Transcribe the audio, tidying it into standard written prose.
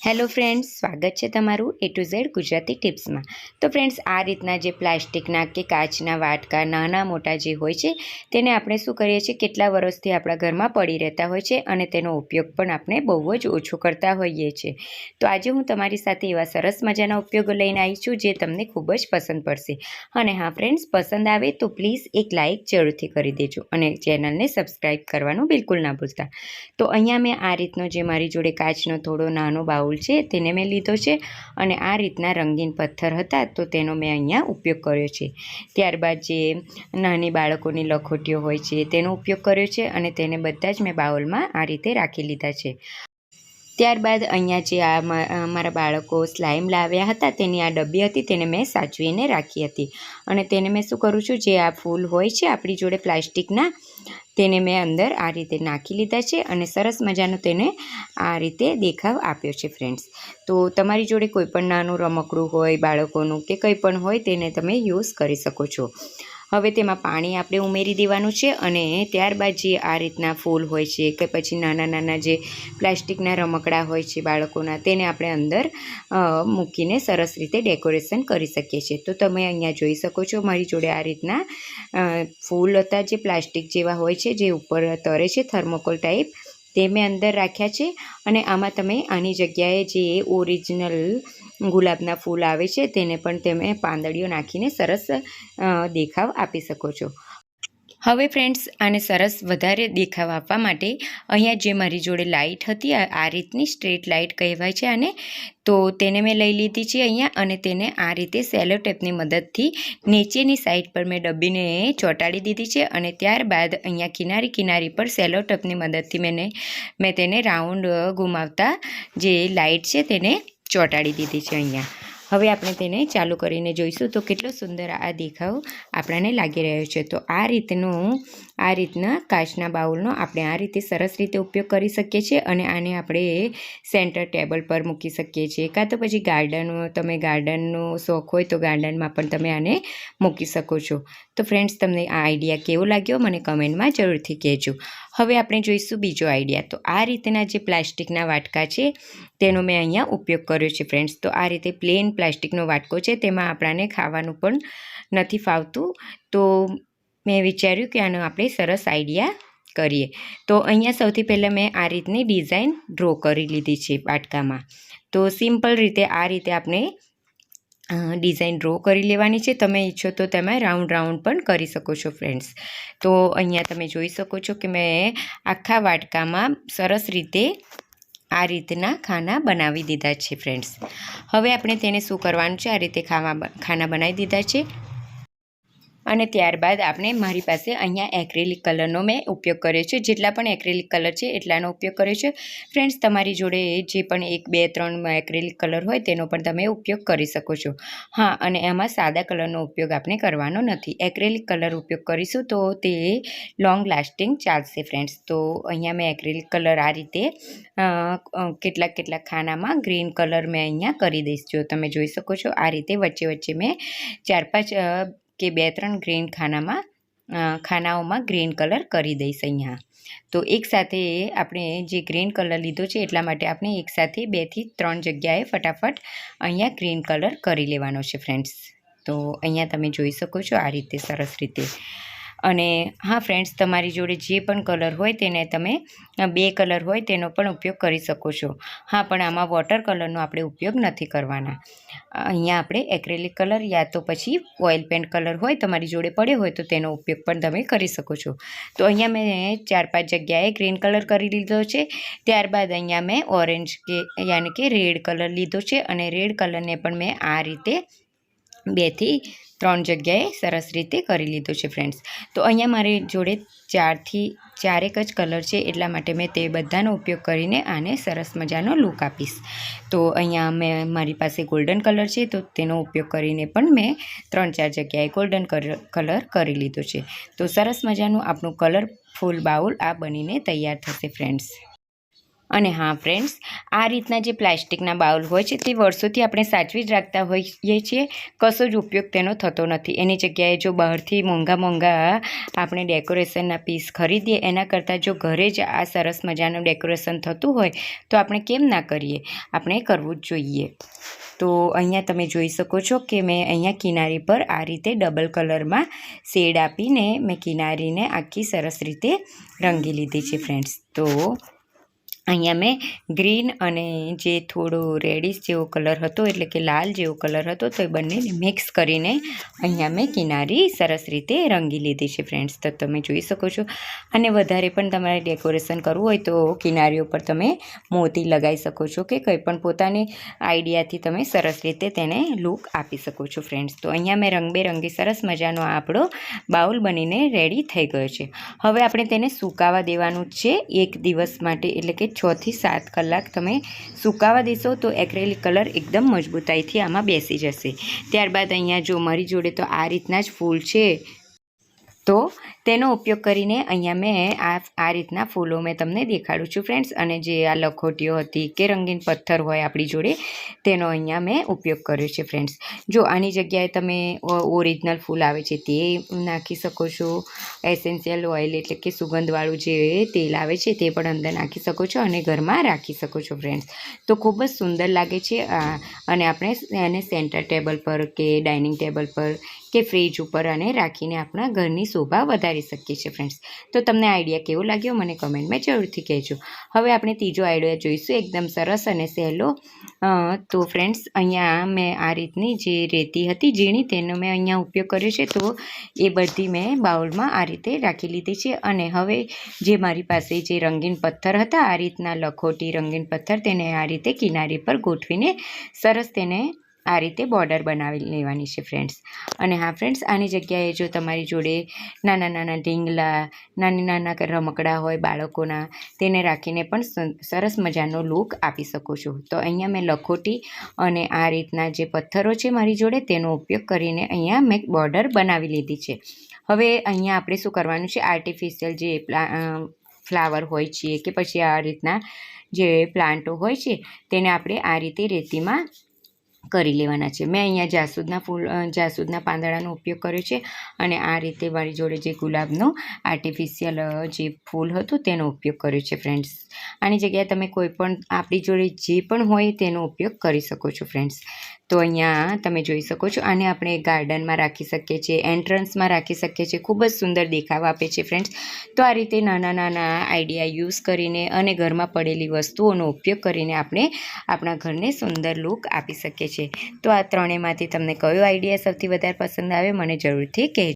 Hello friends, સ્વાગત છે તમારું A to Z ગુજરાતી ટિપ્સમાં। તો ફ્રેન્ડ્સ, આ રીતના જે પ્લાસ્ટિકના કે કાચના વાટકા નાના મોટા જે હોય છે તેને આપણે શું કરીએ છીએ, કેટલા વર્ષથી આપણા ઘરમાં પડી રહેતા હોય છે અને તેનો ઉપયોગ પણ આપણે બહુ જ ઓછો કરતા હોઈએ છીએ। તો આજે હું તમારી સાથે એવા સરસ મજાના ઉપયોગો લઈને આવી છું જે તમને ખૂબ જ પસંદ પડશે। અને હા ફ્રેન્ડ્સ, પસંદ આવે તો પ્લીઝ એક લાઇક જરૂરથી કરી દેજો અને ચેનલને સબસ્ક્રાઈબ કરવાનું બિલકુલ ના ભૂલતા। તો અહીંયા મેં આ રીતનો જે મારી જોડે કાચનો થોડો નાનો બાઉલ છે તેને મેં લીધો છે અને આ રીતના રંગીન પથ્થર હતા તો તેનો મેં અહીંયા ઉપયોગ કર્યો છે। ત્યારબાદ જે નાની બાળકોની લખોટીઓ હોય છે તેનો ઉપયોગ કર્યો છે અને તેને બધા જ મેં બાઉલમાં આ રીતે રાખી લીધા છે। ત્યારબાદ અહીંયા જે મારા બાળકો સ્લાઇમ લાવ્યા હતા તેની આ ડબ્બી હતી તેને મેં સાચવીને રાખી હતી અને તેને મેં શું કરું છું, જે આ ફૂલ હોય છે આપણી જોડે પ્લાસ્ટિકના તેને મેં અંદર આ રીતે નાખી લીધા છે અને સરસ મજાનો તેને આ રીતે દેખાવ આપ્યો છે ફ્રેન્ડ્સ। તો તમારી જોડે કોઈ પણ નાનું રમકડું હોય બાળકોનું કે કંઈ પણ હોય તેને તમે યુઝ કરી શકો છો। હવે તેમાં પાણી આપણે ઉમેરી દેવાનું છે અને ત્યારબાદ જે આ રીતના ફૂલ હોય છે કે પછી નાના નાના જે પ્લાસ્ટિકના રમકડા હોય છે બાળકોના તેને આપણે અંદર મૂકીને સરસ રીતે ડેકોરેશન કરી શકીએ છીએ। તો તમે અહીંયા જોઈ શકો છો મારી જોડે આ રીતના ફૂલ હતા જે પ્લાસ્ટિક જેવા હોય છે જે ઉપર તરે છે થર્મોકોલ ટાઈપ, તે મેં અંદર રાખ્યા છે અને આમાં તમે આની જગ્યાએ જે ઓરિજિનલ ગુલાબના ફૂલ આવે છે તેને પણ તમે પાંદડીઓ નાખીને સરસ દેખાવ આપી શકો છો। હવે ફ્રેન્ડ્સ, આને સરસ વધારે દેખાવ આપવા માટે અહીંયા જે મારી જોડે લાઇટ હતી આ રીતની સ્ટ્રીટ લાઇટ કહેવાય છે આને, તો તેને મેં લઈ લીધી છે અહીંયા અને તેને આ રીતે સેલો ટેપની મદદથી નીચેની સાઈડ પર મેં ડબ્બીને ચોંટાડી દીધી છે અને ત્યારબાદ અહીંયા કિનારી પર સેલો ટેપની મદદથી મેં તેને રાઉન્ડ ઘુમાવતા જે લાઇટ છે તેને ચોંટાડી દીધી છે અહીંયા। હવે આપણે તેને ચાલુ કરીને જોઈશું તો કેટલો સુંદર આ દેખાવ આપણને લાગી રહ્યો છે। તો આ રીતના કાચના બાઉલનો આપણે આ રીતે સરસ રીતે ઉપયોગ કરી શકીએ છીએ અને આને આપણે સેન્ટર ટેબલ પર મૂકી શકીએ છીએ કાં તો પછી ગાર્ડનનો શોખ હોય તો ગાર્ડનમાં પણ તમે આને મૂકી શકો છો। તો ફ્રેન્ડ્સ, તમને આ આઈડિયા કેવો લાગ્યો મને કમેન્ટમાં જરૂરથી કહેજો। હવે આપણે જોઈશું બીજો આઈડિયા। તો આ રીતના જે પ્લાસ્ટિકના વાટકા છે તેનો મેં અહીંયા ઉપયોગ કર્યો છે ફ્રેન્ડ્સ। તો આ રીતે પ્લેન પ્લાસ્ટિકનો વાટકો છે, તેમાં આપણાને ખાવાનું પણ નથી ફાવતું, તો મેં વિચાર્યું કે આનો આપણે સરસ આઈડિયા કરીએ। તો અહીંયા સૌથી પહેલાં મેં આ રીતની ડિઝાઇન ડ્રો કરી લીધી છે વાટકામાં। તો સિમ્પલ રીતે આ રીતે આપણે ડિઝાઇન ડ્રો કરી લેવાની છે। તમે ઈચ્છો તો તમે રાઉન્ડ પણ કરી શકો છો ફ્રેન્ડ્સ। તો અહીંયા તમે જોઈ શકો છો કે મેં આખા વાટકામાં સરસ રીતે આ રીતના ખાના બનાવી દીધા છે ફ્રેન્ડ્સ। હવે આપણે તેને શું કરવાનું છે, આ રીતે ખાના બનાવી દીધા છે અને ત્યારબાદ મારી પાસે અહીંયા એક્રેલિક કલરનો મેં ઉપયોગ કર્યો છે। જેટલા પણ એક્રેલિક કલર છે એટલાનો ઉપયોગ કર્યો છે ફ્રેન્ડ્સ। તમારી જોડે જે પણ 1, 2, 3 એક્રેલિક કલર હોય તેનો પણ તમે ઉપયોગ કરી શકો છો। હા, અને એમાં સાદા કલરનો ઉપયોગ આપણે કરવાનો નથી, એક્રેલિક કલર ઉપયોગ કરીશું તો તે લોંગ લાસ્ટિંગ ચાલશે ફ્રેન્ડ્સ। તો અહીંયા મેં એક્રેલિક કલર આ રીતે કેટલાક ખાનામાં ગ્રીન કલર મેં અહીંયા કરી દઈશ। જો તમે જોઈ શકો છો આ રીતે વચ્ચે મેં 4-5 કે 2-3 ગ્રીન ખાનાઓમાં ગ્રીન કલર કરી દઈશ અહીંયા। તો એકસાથે આપણે જે ગ્રીન કલર લીધો છે એટલા માટે આપણે એકસાથે 2 થી 3 જગ્યાએ ફટાફટ અહીંયા ગ્રીન કલર કરી લેવાનો છે ફ્રેન્ડ્સ। તો અહીંયા તમે જોઈ શકો છો આ રીતે સરસ રીતે। અને હા ફ્રેન્ડ્સ, તમારી જોડે જે પણ કલર હોય તેને તમે 2 કલર હોય તેનો પણ ઉપયોગ કરી શકો છો। હા, પણ આમાં વોટર કલરનો આપણે ઉપયોગ નથી કરવાના। અહીંયા આપણે એક્રેલિક કલર યા તો પછી ઓઇલ પેન્ટ કલર હોય તમારી જોડે પડ્યો હોય તો તેનો ઉપયોગ પણ તમે કરી શકો છો। તો અહીંયા મેં 4-5 જગ્યાએ ગ્રીન કલર કરી લીધો છે। ત્યારબાદ અહીંયા મેં ઓરેન્જ યાની કે રેડ કલર લીધો છે અને રેડ કલરને પણ મેં આ રીતે 2 થી 3 જગ્યાએ સરસ રીતે કરી લીધો છે ફ્રેન્ડ્સ। તો અહીંયા મારી જોડે 4 જ કલર છે એટલા માટે મેં તે બધાનો ઉપયોગ કરીને આને સરસ મજાનો લુક આપીશ। તો અહીંયા મારી પાસે ગોલ્ડન કલર છે તો તેનો ઉપયોગ કરીને પણ મેં 3-4 જગ્યાએ ગોલ્ડન કલર કરી લીધો છે। તો સરસ મજાનું આપણું કલરફુલ બાઉલ આ બનીને તૈયાર થશે ફ્રેન્ડ્સ। અને હા ફ્રેન્ડ્સ, આ રીતના જે પ્લાસ્ટિકના બાઉલ હોય છે તે વર્ષોથી આપણે સાચવી જ રાખતા હોઈએ છીએ, કશો જ ઉપયોગ તેનો થતો નથી. એની જગ્યાએ જો બહારથી મોંઘા આપણે ડેકોરેશનના પીસ ખરીદીએ એના કરતાં જો ઘરે જ આ સરસ મજાનું ડેકોરેશન થતું હોય તો આપણે કેમ ના કરીએ, આપણે કરવું જ જોઈએ. તો અહીંયા તમે જોઈ શકો છો કે મેં અહીંયા કિનારી પર આ રીતે ડબલ કલરમાં શેડ આપીને મેં કિનારીને આખી સરસ રીતે રંગી લીધી છે ફ્રેન્ડ્સ. તો અહીંયા મેં ગ્રીન અને જે થોડો રેડિશ જેવો કલર હતો, એટલે કે લાલ જેવો કલર હતો, તો એ બંનેને મિક્સ કરીને અહીંયા મેં કિનારી સરસ રીતે રંગી લીધી છે ફ્રેન્ડ્સ. તો તમે જોઈ શકો છો. અને વધારે પણ તમારે ડેકોરેશન કરવું હોય તો કિનારીઓ પર તમે મોતી લગાવી શકો છો કે કંઈ પણ પોતાની આઈડિયાથી તમે સરસ રીતે તેને લુક આપી શકો છો ફ્રેન્ડ્સ. તો અહીંયા મેં રંગબેરંગી સરસ મજાનો આપણો બાઉલ બનીને રેડી થઈ ગયો છે. હવે આપણે તેને સુકાવા દેવાનું છે 1 દિવસ માટે, એટલે કે 6 થી 7 કલાક તમે સુકાવા દેશો તો એક્રેલિક કલર એકદમ મજબૂતાઈથી આમાં બેસી જશે. ત્યારબાદ અહીંયા જો મારી જોડે તો આ રીતના જ ફૂલ છે, તો તેનો ઉપયોગ કરીને અહીંયા મેં આ રીતના ફૂલો મેં તમને દેખાડું છું ફ્રેન્ડ્સ. અને જે આ લખોટીઓ હતી કે રંગીન પથ્થર હોય આપણી જોડે, તેનો અહીંયા મેં ઉપયોગ કર્યો છે ફ્રેન્ડ્સ. જો આની જગ્યાએ તમે ઓરિજિનલ ફૂલ આવે છે તે નાખી શકો છો, એસેન્શિયલ ઓઇલ એટલે કે સુગંધવાળું જે તેલ આવે છે તે પણ અંદર નાખી શકો છો અને ઘરમાં રાખી શકો છો ફ્રેન્ડ્સ. તો ખૂબ જ સુંદર લાગે છે અને આપણે એને સેન્ટર ટેબલ પર કે ડાઇનિંગ ટેબલ પર કે ફ્રીજ ઉપર અને રાખીને આપણા ઘરની શોભા વધારી શકીએ છીએ ફ્રેન્ડ્સ. તો તમને આઈડિયા કેવો લાગ્યો મને કમેન્ટમાં જરૂરથી કહેજો. હવે આપણે ત્રીજો આઈડિયા જોઈશું, એકદમ સરસ અને સહેલો. તો ફ્રેન્ડ્સ, અહીંયા મેં આ રીતની જે રેતી હતી ઝીણી, તેનો મેં અહીંયા ઉપયોગ કર્યો છે. તો એ બધી મેં બાઉલમાં આ રીતે રાખી લીધી છે. અને હવે જે મારી પાસે જે રંગીન પથ્થર હતા, આ રીતના લખોટી રંગીન પથ્થર, તેને આ રીતે કિનારી પર ગોઠવીને સરસ તેને આ રીતે બોર્ડર બનાવી લેવાની છે ફ્રેન્ડ્સ. અને હા ફ્રેન્ડ્સ, આની જગ્યાએ જો તમારી જોડે નાના ઢીંગલા, નાના રમકડા હોય બાળકોના, તેને રાખીને પણ સરસ મજાનો લુક આપી શકો છો. તો અહીંયા મેં લખોટી અને આ રીતના જે પથ્થરો છે મારી જોડે, તેનો ઉપયોગ કરીને અહીંયા મેં બોર્ડર બનાવી લીધી છે. હવે અહીંયા આપણે શું કરવાનું છે, આર્ટિફિશિયલ જે ફ્લાવર હોય છે કે પછી આ રીતના જે પ્લાન્ટો હોય છે, તેને આપણે આ રીતે રેતીમાં કરી લેવાના છે. મેં અહીંયા જાસૂદના પાંદડાનો ઉપયોગ કર્યો છે અને આ રીતે મારી જોડે જે ગુલાબનું આર્ટિફિશિયલ જે ફૂલ હતું તેનો ઉપયોગ કર્યો છે ફ્રેન્ડ્સ. આની જગ્યાએ તમે કોઈ પણ આપણી જોડે જે પણ હોય તેનો ઉપયોગ કરી શકો છો ફ્રેન્ડ્સ. તો અહીંયા તમે જોઈ શકો છો. આને આપણે ગાર્ડનમાં રાખી શકીએ છીએ, એન્ટ્રન્સમાં રાખી શકીએ છીએ, ખૂબ જ સુંદર દેખાવ આપે છે ફ્રેન્ડ્સ. તો આ રીતે નાના આઈડિયા યુઝ કરીને અને ઘરમાં પડેલી વસ્તુઓનો ઉપયોગ કરીને આપણે આપણા ઘરને સુંદર લુક આપી શકીએ છીએ. તો આ ત્રણેયમાંથી તમને કયો આઈડિયા સૌથી વધારે પસંદ આવે મને જરૂરથી કહેજો.